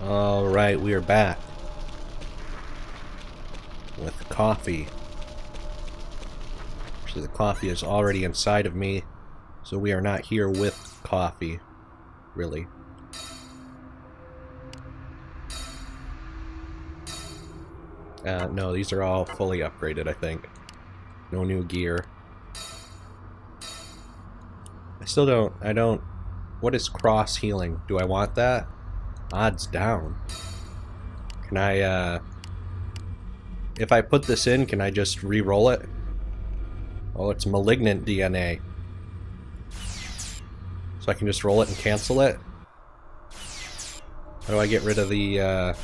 Alright, we are back. With coffee. Actually, the coffee is already inside of me, so we are not here with coffee, really. No, these are all fully upgraded, I think. No new gear. I don't... What is cross healing? Do I want that? Odds down. Can I, if I put this in, can I just re-roll it? Oh, it's malignant DNA. So I can just roll it and cancel it? How do I get rid of the, I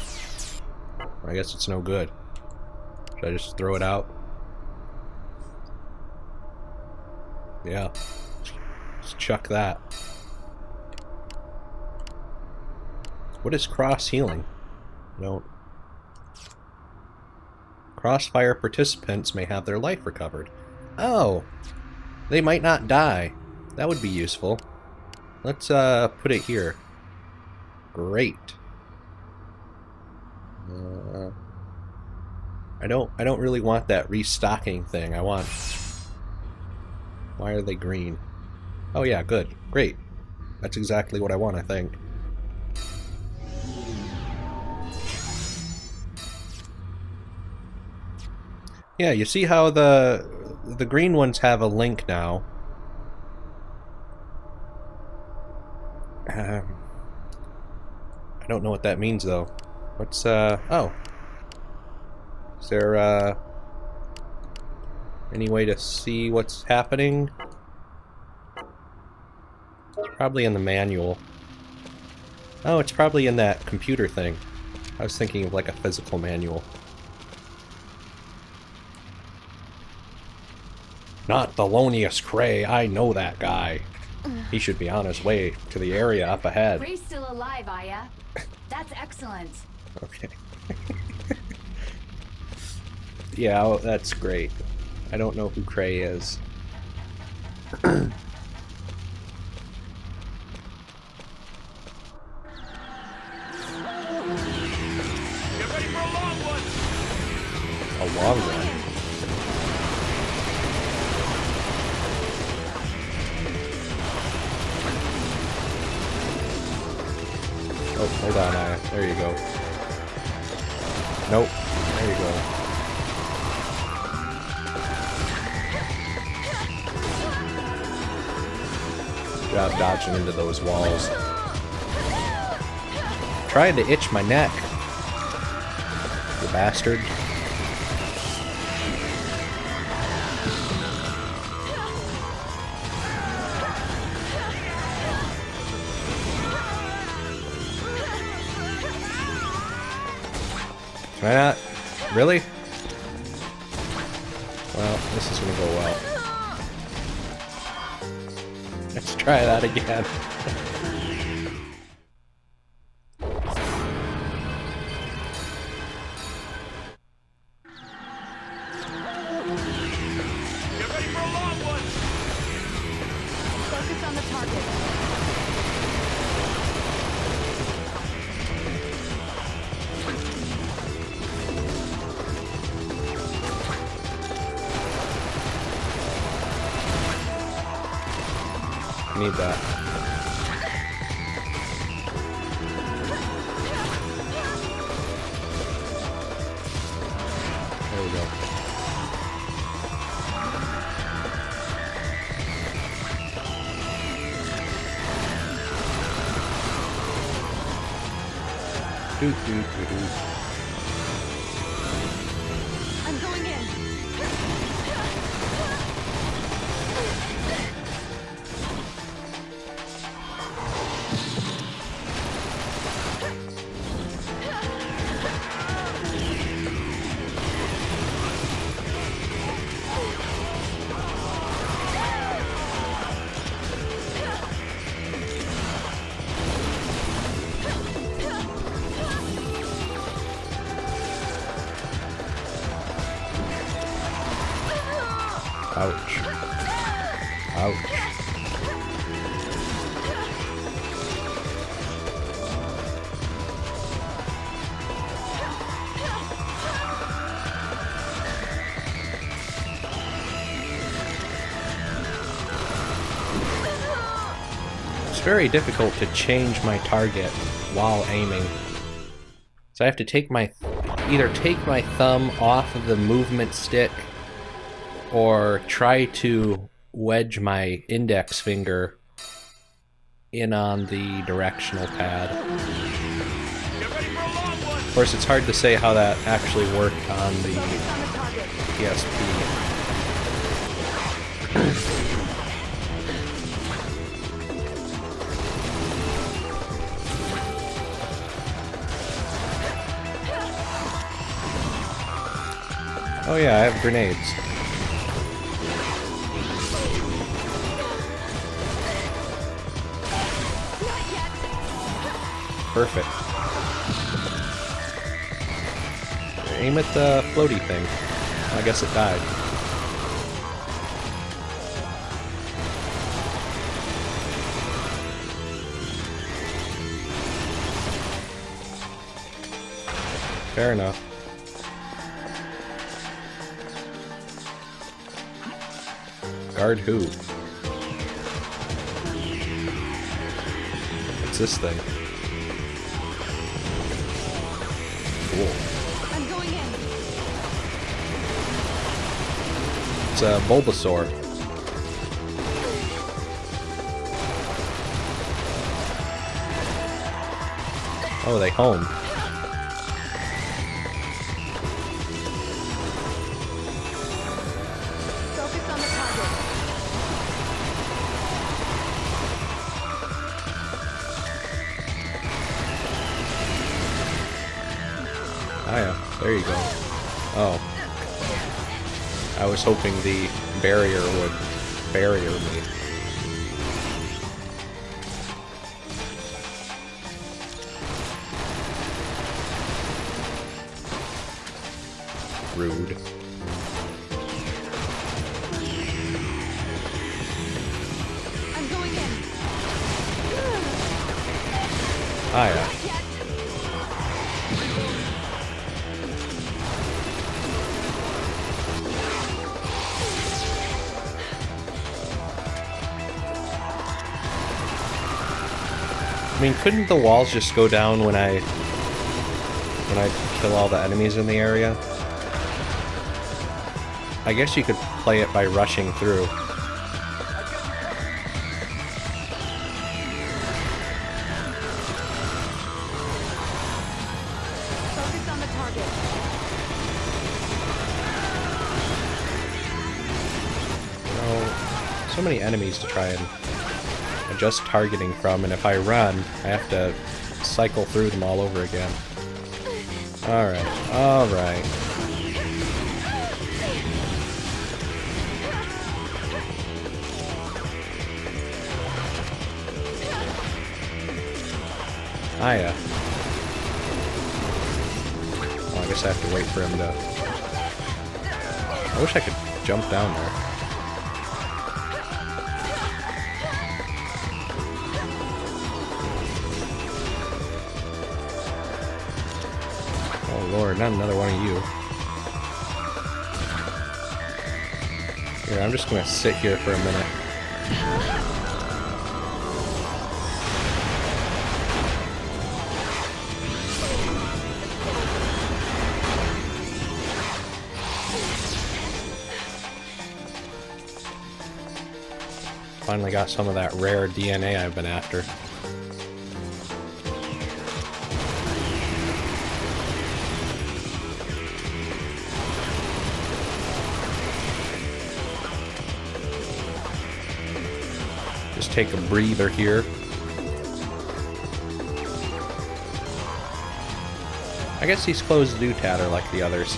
guess it's no good. Should I just throw it out? Yeah. Just chuck that. What is cross healing? No. Crossfire participants may have their life recovered. Oh! They might not die. That would be useful. Let's put it here. Great. I don't really want that restocking thing. I want... Why are they green? Oh yeah, good. Great. That's exactly what I want, I think. Yeah, you see how the green ones have a link now. I don't know what that means though. What's oh. Is there any way to see what's happening? It's probably in the manual. Oh, it's probably in that computer thing. I was thinking of like a physical manual. Not Thelonious Cray, I know that guy. He should be on his way to the area up ahead. Ray's still alive, Aya. That's excellent. Okay. Yeah, oh, that's great. I don't know who Cray is. Get ready for a long one. A long run. Oh, hold on, Aya. There you go. Nope. There you go. Good job dodging into those walls. Trying to itch my neck. You bastard. Can I not? Really? Well, this is gonna go well. Let's try that again. Get ready for a long one. Focus on the target. Need that. There we go. Doo doo doo doo. I'm going in. Ouch. Ouch. It's very difficult to change my target while aiming. So I have to take my... either take my thumb off of the movement stick or try to wedge my index finger in on the directional pad. Get ready for a long one. Of course, it's hard to say how that actually worked on the Focus on the target. PSP. Oh yeah, I have grenades. Not yet. Perfect. Aim at the floaty thing. I guess it died. Fair enough. Guard who? What's this thing? Cool. I'm going in. It's a Bulbasaur. Oh, they home. Focus on the target. Oh yeah, there you go. Oh. I was hoping the barrier would barrier me. Rude. I'm going in. Ah yeah. Not yet. I mean, couldn't the walls just go down when I kill all the enemies in the area? I guess you could play it by rushing through. Focus on the target. So many enemies to try and adjust targeting from, and if I run, I have to cycle through them all over again. Alright, alright. Ah, yeah. Oh, I guess I have to wait for him to... I wish I could jump down there. Oh lord, not another one of you. Here, I'm just gonna sit here for a minute. Finally got some of that rare DNA I've been after. Just take a breather here. I guess these clothes do tatter like the others.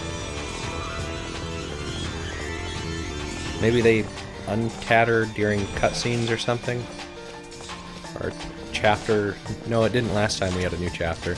Maybe they untatter during cutscenes or something? Or chapter... No, it didn't last time we had a new chapter.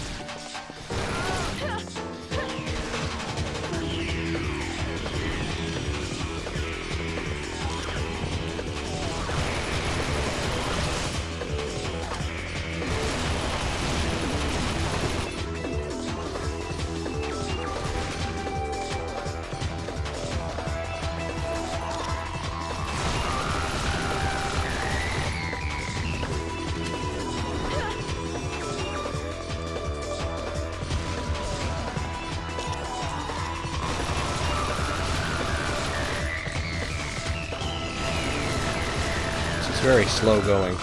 very slow going.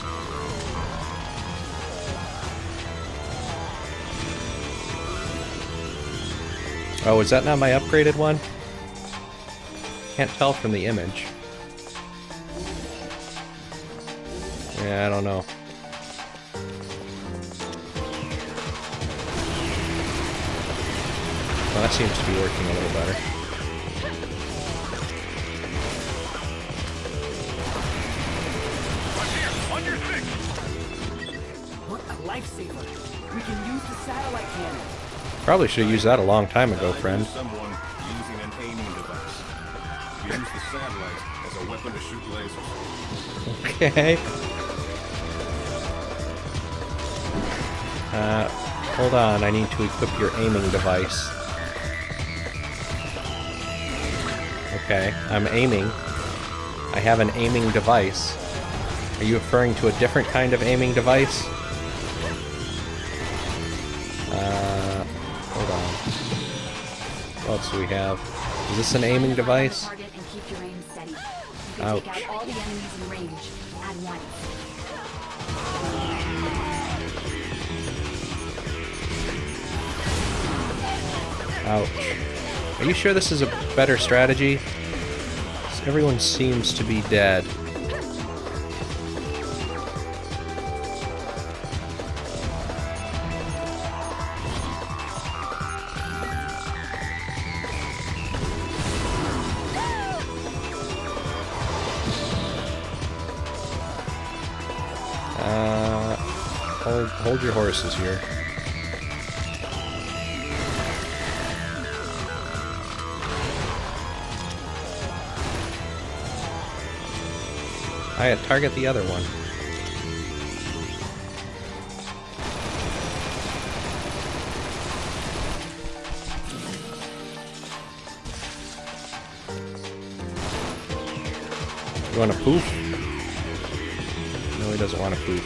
Oh, is that not my upgraded one? Can't tell from the image. Yeah, I don't know. Well, that seems to be working a little better. On your six. What a lifesaver! We can use the satellite cannon. Probably should have used that a long time ago, friend. Someone using an aiming device. Use the satellite as a weapon to shoot lasers. Okay. Hold on, I need to equip your aiming device. Okay, I'm aiming. I have an aiming device. Are you referring to a different kind of aiming device? Hold on. What else do we have? Is this an aiming device? Target and keep your aim steady. You can Ouch. take out all the enemies in range at once. Ouch. Are you sure this is a better strategy? 'Cause everyone seems to be dead. Hold your horses here. I target the other one. You want a poof? No, he doesn't want a poof.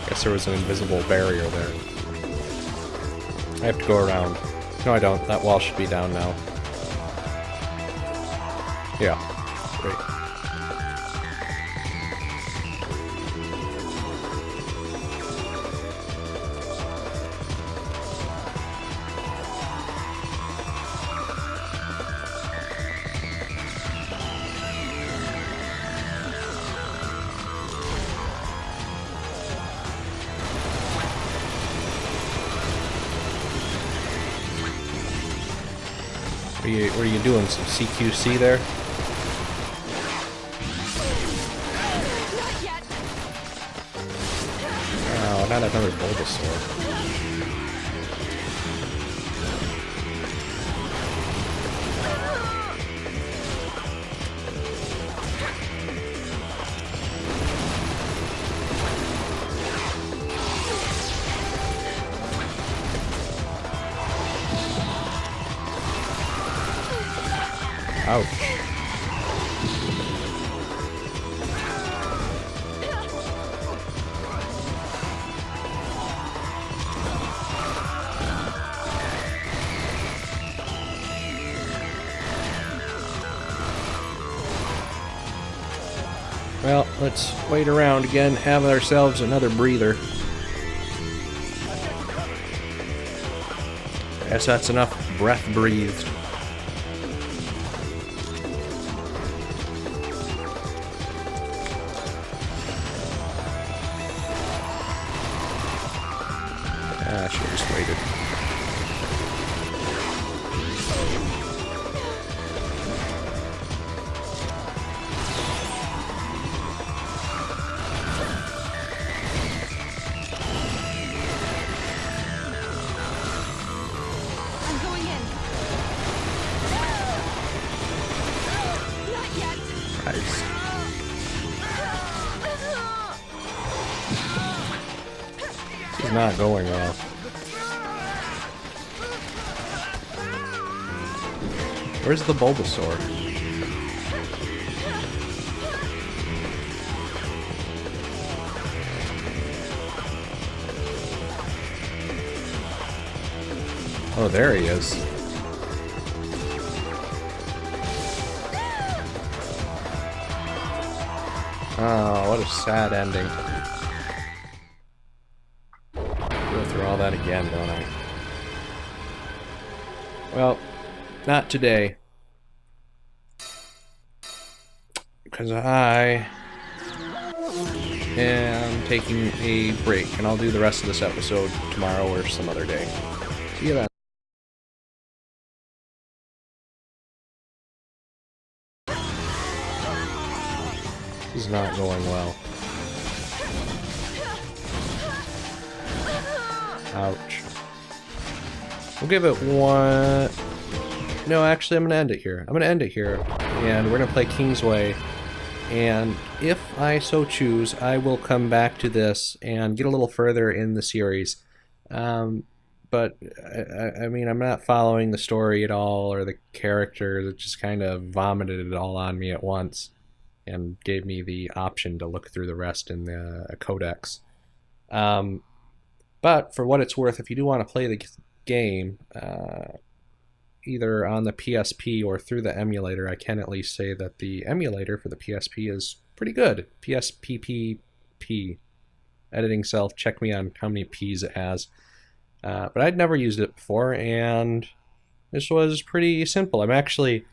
Guess there was an invisible barrier there. I have to go around. No, I don't. That wall should be down now. Yeah. Great. What are you doing? Some CQC there? Not yet. Oh, not another Bulbasaur. Ouch. Well, let's wait around again, have ourselves another breather. Guess that's enough breath breathed. I should have just waited. I'm going in. Not yet. Nice. This is not going well. Where's the Bulbasaur? Oh, there he is. Oh, what a sad ending. Go through all that again, don't I? Well, not today. Because I am taking a break, and I'll do the rest of this episode tomorrow or some other day. See you then. This is not going well. Ouch. We'll give it one... No, actually, I'm going to end it here. And we're going to play Kingsway. And if I so choose, I will come back to this and get a little further in the series. But, I mean, I'm not following the story at all, or the characters. It just kind of vomited it all on me at once, and gave me the option to look through the rest in the codex. But, for what it's worth, if you do want to play the game, either on the PSP or through the emulator, I can at least say that the emulator for the PSP is pretty good. PSPPP. Editing self, check me on how many P's it has. But I'd never used it before, and this was pretty simple. I'm actually,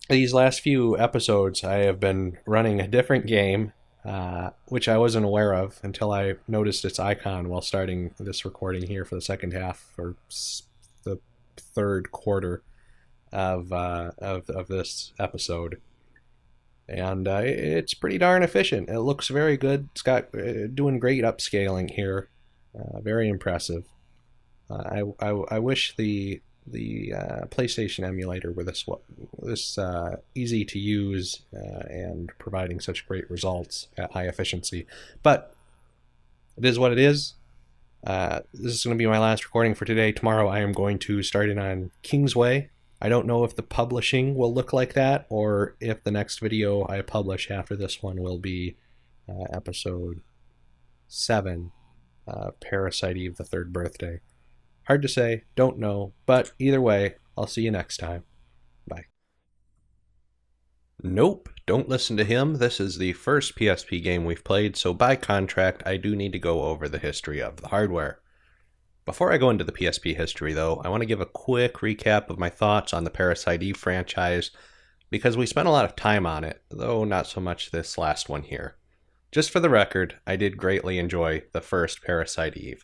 these last few episodes, I have been running a different game, which I wasn't aware of until I noticed its icon while starting this recording here for the second half, or the third quarter of this episode. And it's pretty darn efficient. It looks very good. It's got doing great upscaling here. Very impressive. I wish the PlayStation emulator were this easy to use and providing such great results at high efficiency. But it is what it is. This is going to be my last recording for today. Tomorrow I am going to start in on Kingsway. I don't know if the publishing will look like that, or if the next video I publish after this one will be episode 7, Parasite Eve, the third birthday. Hard to say, don't know, but either way, I'll see you next time. Bye. Nope, don't listen to him. This is the first PSP game we've played, so by contract, I do need to go over the history of the hardware. Before I go into the PSP history, though, I want to give a quick recap of my thoughts on the Parasite Eve franchise, because we spent a lot of time on it, though not so much this last one here. Just for the record, I did greatly enjoy the first Parasite Eve.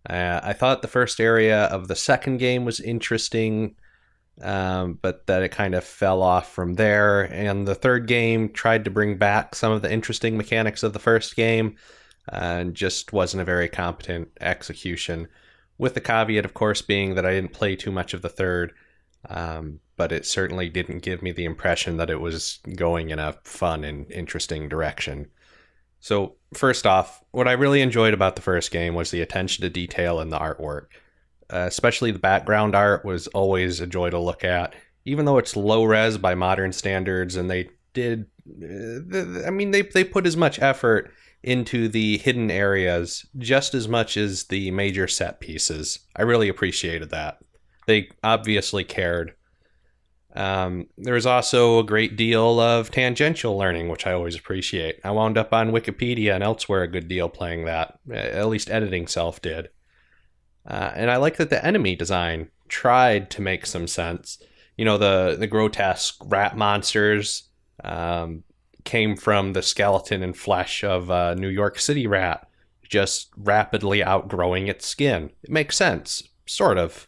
I thought the first area of the second game was interesting, but that it kind of fell off from there, and the third game tried to bring back some of the interesting mechanics of the first game, and just wasn't a very competent execution, with the caveat, of course, being that I didn't play too much of the third, but it certainly didn't give me the impression that it was going in a fun and interesting direction. So, first off, what I really enjoyed about the first game was the attention to detail in the artwork. Especially the background art was always a joy to look at, even though it's low-res by modern standards, and they did... they put as much effort into the hidden areas just as much as the major set pieces. I really appreciated that. They obviously cared. There was also a great deal of tangential learning, which I always appreciate. I wound up on Wikipedia and elsewhere a good deal playing that. At least editing self did. And I like that the enemy design tried to make some sense. You know, the grotesque rat monsters came from the skeleton and flesh of a New York City rat, just rapidly outgrowing its skin. It makes sense, sort of.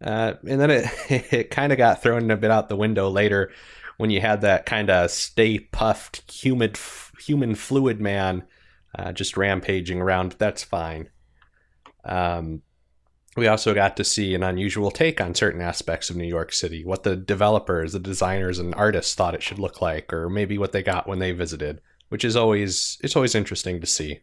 And then it kind of got thrown a bit out the window later when you had that kind of stay puffed human fluid man just rampaging around. That's fine. We also got to see an unusual take on certain aspects of New York City, what the developers, the designers, and artists thought it should look like, or maybe what they got when they visited, which is always interesting to see.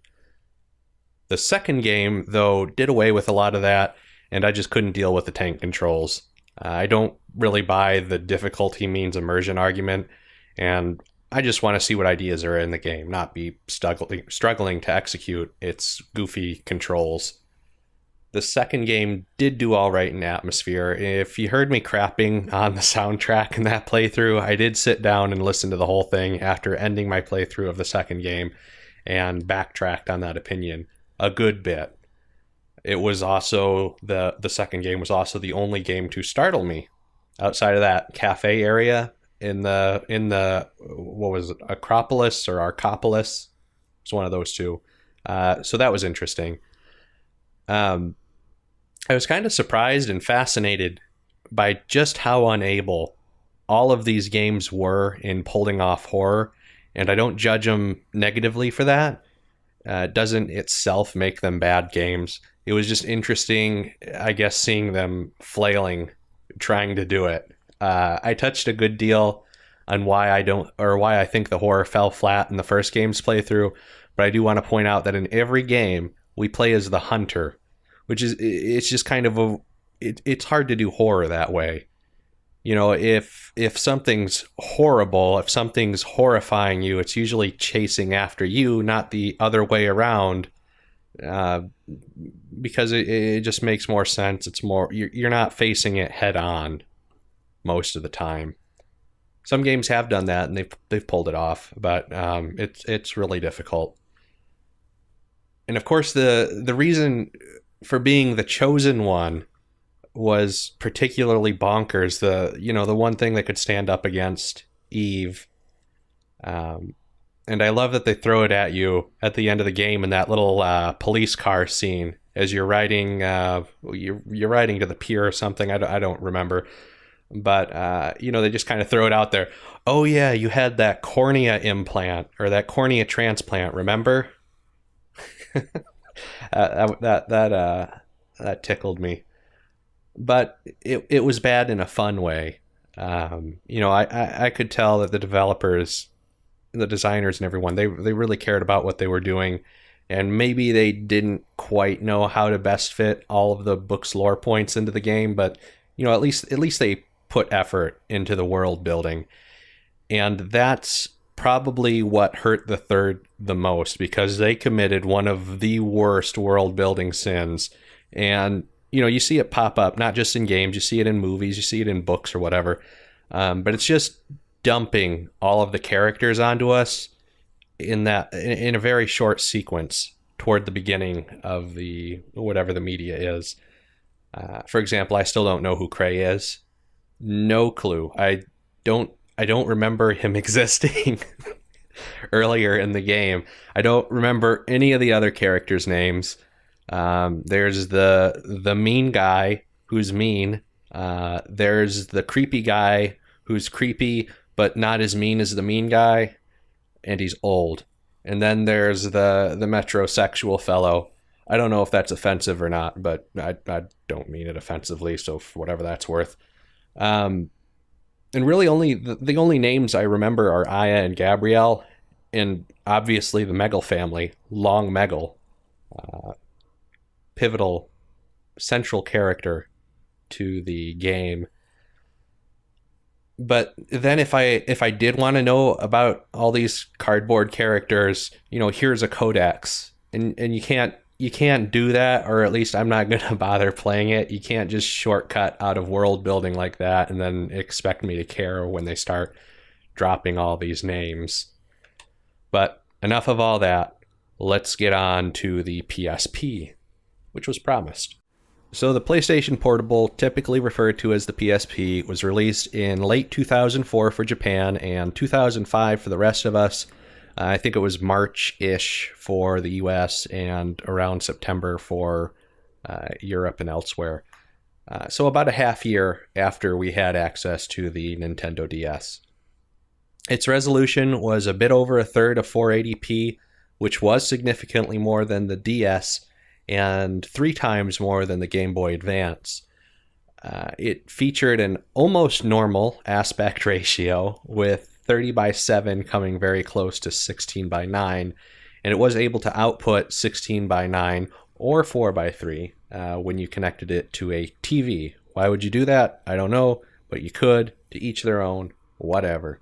The second game, though, did away with a lot of that, and I just couldn't deal with the tank controls. I don't really buy the difficulty means immersion argument, and I just want to see what ideas are in the game, not be struggling to execute its goofy controls. the second game did do all right in atmosphere. If you heard me crapping on the soundtrack in that playthrough, I did sit down and listen to the whole thing after ending my playthrough of the second game and backtracked on that opinion a good bit. It was also, the second game was also the only game to startle me outside of that cafe area in the what was it, Acropolis or Arcopolis? It's one of those two. So that was interesting. I was kind of surprised and fascinated by just how unable all of these games were in pulling off horror, and I don't judge them negatively for that. It doesn't itself make them bad games. It was just interesting, I guess, seeing them flailing, trying to do it. I touched a good deal on why I think the horror fell flat in the first game's playthrough, but I do want to point out that in every game we play as the hunter, which is, it's just kind of it's hard to do horror that way. You know, if something's horrible, if something's horrifying you, it's usually chasing after you, not the other way around, because it just makes more sense. It's more, you're not facing it head on most of the time. Some games have done that and they've pulled it off, but it's really difficult. And of course, the reason for being the chosen one was particularly bonkers. The one thing that could stand up against Eve. And I love that they throw it at you at the end of the game in that little police car scene as you're riding. You're riding to the pier or something. I don't remember, but they just kind of throw it out there. Oh yeah, you had that cornea implant or that cornea transplant. Remember? That tickled me. But it was bad in a fun way. I could tell that the developers, the designers and everyone, they really cared about what they were doing, and maybe they didn't quite know how to best fit all of the book's lore points into the game, but at least they put effort into the world building. And that's probably what hurt the third the most, because they committed one of the worst world building sins. And you see it pop up, not just in games, you see it in movies, you see it in books or whatever. But it's just dumping all of the characters onto us in a very short sequence toward the beginning of the whatever the media is. For example, I still don't know who Cray is. No clue. I don't remember him existing earlier in the game. I don't remember any of the other characters' names. There's the mean guy who's mean. There's the creepy guy who's creepy but not as mean as the mean guy, and he's old. And then there's the metrosexual fellow. I don't know if that's offensive or not, but I don't mean it offensively, so for whatever that's worth. And really only the only names I remember are Aya and Gabrielle, and obviously the Megal family, Long Megal. Pivotal central character to the game. But then if I did want to know about all these cardboard characters, here's a codex, and you can't do that, or at least I'm not going to bother playing it. You can't just shortcut out of world building like that and then expect me to care when they start dropping all these names. But enough of all that. Let's get on to the PSP, which was promised. So the PlayStation Portable, typically referred to as the PSP, was released in late 2004 for Japan and 2005 for the rest of us. I think it was March-ish for the US and around September for Europe and elsewhere. So about a half year after we had access to the Nintendo DS. Its resolution was a bit over a third of 480p, which was significantly more than the DS and 3 times more than the Game Boy Advance. It featured an almost normal aspect ratio, with 30:7 coming very close to 16:9, and it was able to output 16:9 or 4:3 when you connected it to a TV. Why would you do that? I don't know, but you could. To each their own, whatever.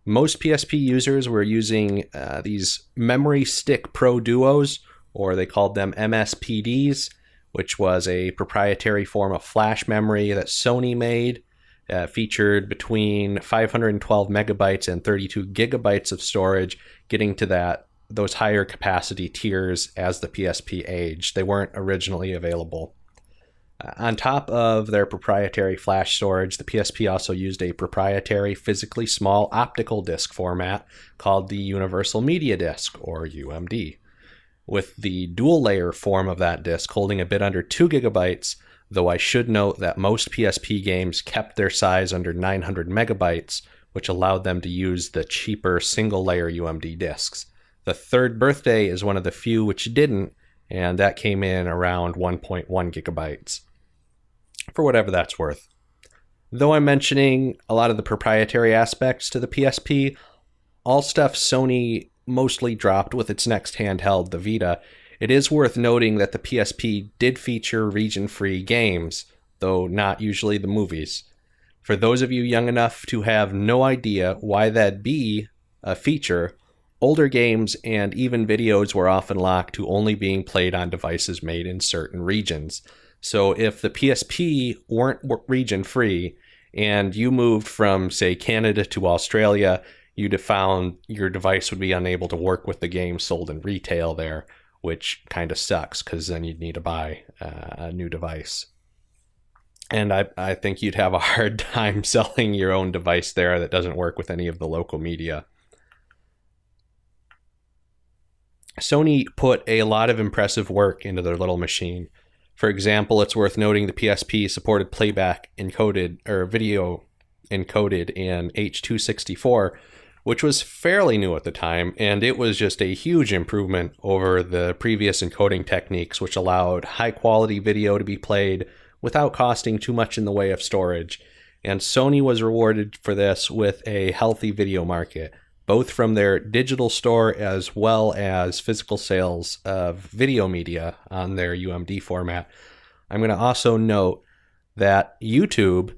Most PSP users were using these Memory Stick Pro Duos, or they called them MSPDs, which was a proprietary form of flash memory that Sony made. Featured between 512 megabytes and 32 gigabytes of storage, getting to those higher capacity tiers as the PSP aged. They weren't originally available. On top of their proprietary flash storage, the PSP also used a proprietary physically small optical disc format called the Universal Media Disc, or UMD, with the dual layer form of that disc holding a bit under 2 gigabytes, though I should note that most PSP games kept their size under 900 megabytes, which allowed them to use the cheaper single layer UMD discs. The Third Birthday is one of the few which didn't, and that came in around 1.1 gigabytes. For whatever that's worth. Though I'm mentioning a lot of the proprietary aspects to the PSP, all stuff Sony mostly dropped with its next handheld, the Vita, it is worth noting that the PSP did feature region-free games, though not usually the movies. For those of you young enough to have no idea why that'd be a feature, older games and even videos were often locked to only being played on devices made in certain regions. So if the PSP weren't region-free and you moved from, say, Canada to Australia, you'd have found your device would be unable to work with the games sold in retail there, which kind of sucks because then you'd need to buy a new device. And I think you'd have a hard time selling your own device there that doesn't work with any of the local media. Sony put a lot of impressive work into their little machine. For example, it's worth noting the PSP supported playback encoded, or video encoded in H.264, which was fairly new at the time, and it was just a huge improvement over the previous encoding techniques, which allowed high-quality video to be played without costing too much in the way of storage. And Sony was rewarded for this with a healthy video market, both from their digital store as well as physical sales of video media on their UMD format. I'm going to also note that YouTube,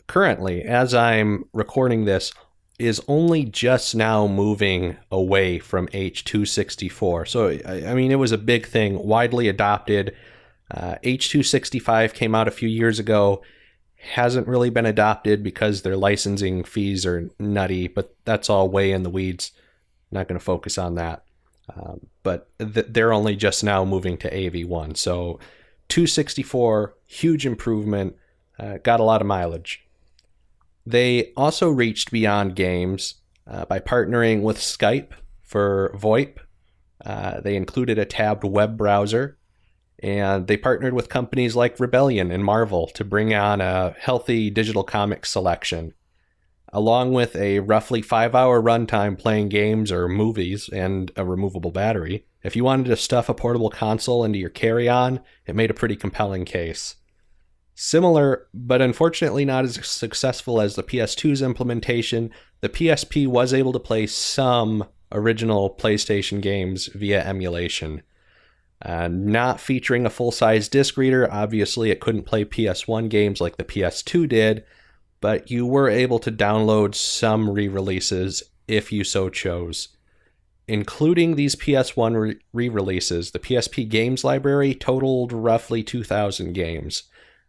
currently, as I'm recording this, is only just now moving away from H.264. So, I mean, it was a big thing, widely adopted. H.265 came out a few years ago. Hasn't really been adopted because their licensing fees are nutty, but that's all way in the weeds. Not going to focus on that. But they're only just now moving to AV1. So 264, huge improvement, got a lot of mileage. They also reached beyond games by partnering with Skype for VoIP. They included a tabbed web browser. And they partnered with companies like Rebellion and Marvel to bring on a healthy digital comics selection, along with a roughly 5-hour runtime playing games or movies and a removable battery. If you wanted to stuff a portable console into your carry-on, it made a pretty compelling case. Similar, but unfortunately not as successful as the PS2's implementation, the PSP was able to play some original PlayStation games via emulation. Not featuring a full-size disc reader, obviously it couldn't play PS1 games like the PS2 did, but you were able to download some re-releases if you so chose. Including these PS1 re-releases, the PSP games library totaled roughly 2,000 games.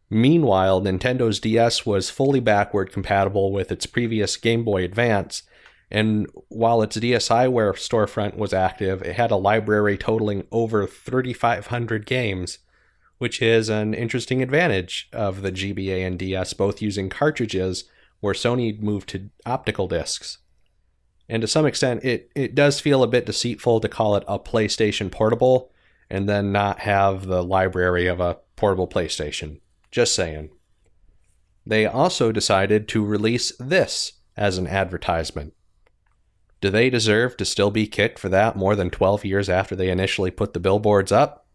Meanwhile, Nintendo's DS was fully backward compatible with its previous Game Boy Advance, and while its DSiWare storefront was active, it had a library totaling over 3,500 games, which is an interesting advantage of the GBA and DS both using cartridges, where Sony moved to optical discs. And to some extent, it does feel a bit deceitful to call it a PlayStation Portable, and then not have the library of a portable PlayStation. Just saying. They also decided to release this as an advertisement. Do they deserve to still be kicked for that more than 12 years after they initially put the billboards up?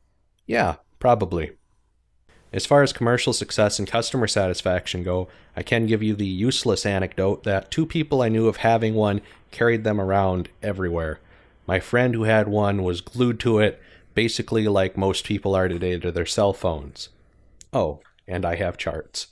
Yeah, probably. As far as commercial success and customer satisfaction go, I can give you the useless anecdote that 2 people I knew of having one carried them around everywhere. My friend who had one was glued to it, basically like most people are today to their cell phones. Oh, and I have charts.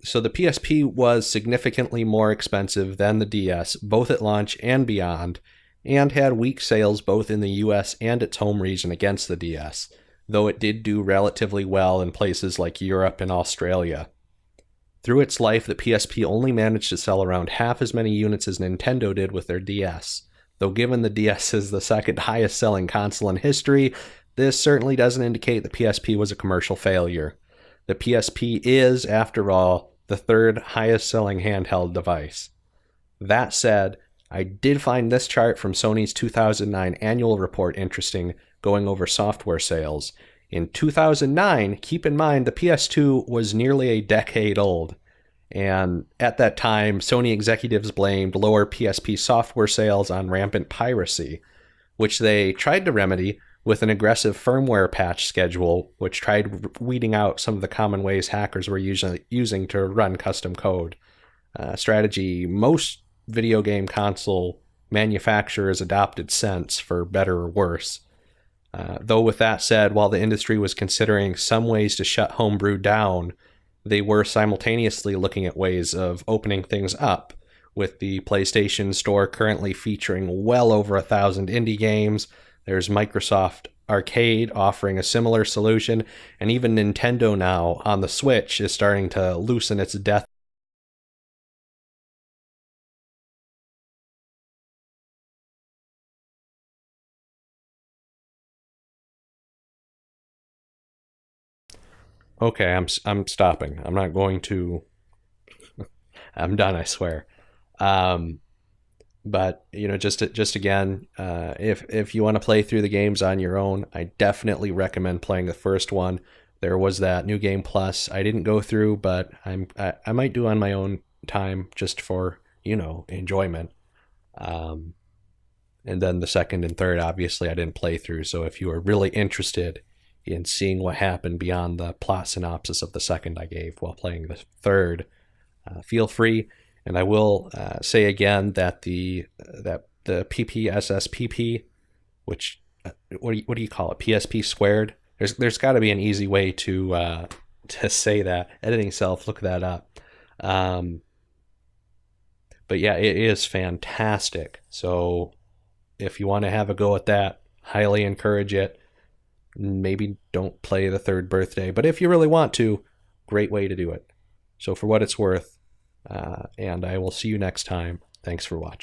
So the PSP was significantly more expensive than the DS, both at launch and beyond, and had weak sales both in the US and its home region against the DS. though it did do relatively well in places like Europe and Australia. Through its life, the PSP only managed to sell around half as many units as Nintendo did with their DS. Though given the DS is the second highest selling console in history, this certainly doesn't indicate the PSP was a commercial failure. The PSP is, after all, the third highest selling handheld device. That said, I did find this chart from Sony's 2009 annual report interesting, going over software sales. In 2009, keep in mind the PS2 was nearly a decade old, and at that time, Sony executives blamed lower PSP software sales on rampant piracy, which they tried to remedy with an aggressive firmware patch schedule, which tried weeding out some of the common ways hackers were using to run custom code. A strategy most video game console manufacturers adopted since, for better or worse. Though with that said, while the industry was considering some ways to shut homebrew down, they were simultaneously looking at ways of opening things up, with the PlayStation Store currently featuring well over 1,000 indie games. There's Microsoft Arcade offering a similar solution, and even Nintendo now on the Switch is starting to loosen its death. Okay, I'm stopping. I'm not going to. I'm done, I swear. But just again, if you want to play through the games on your own, I definitely recommend playing the first one. There was that New Game Plus I didn't go through, but I might do on my own time just for enjoyment. And then the second and third, obviously, I didn't play through. So if you are really interested in seeing what happened beyond the plot synopsis of the second I gave while playing the third, feel free. And I will say again that the PPSSPP, which what do you call it? PSP squared. There's got to be an easy way to say that. Editing self, look that up. But yeah, it is fantastic. So if you want to have a go at that, highly encourage it. Maybe don't play the third birthday, but if you really want to, great way to do it. So for what it's worth, and I will see you next time. Thanks for watching.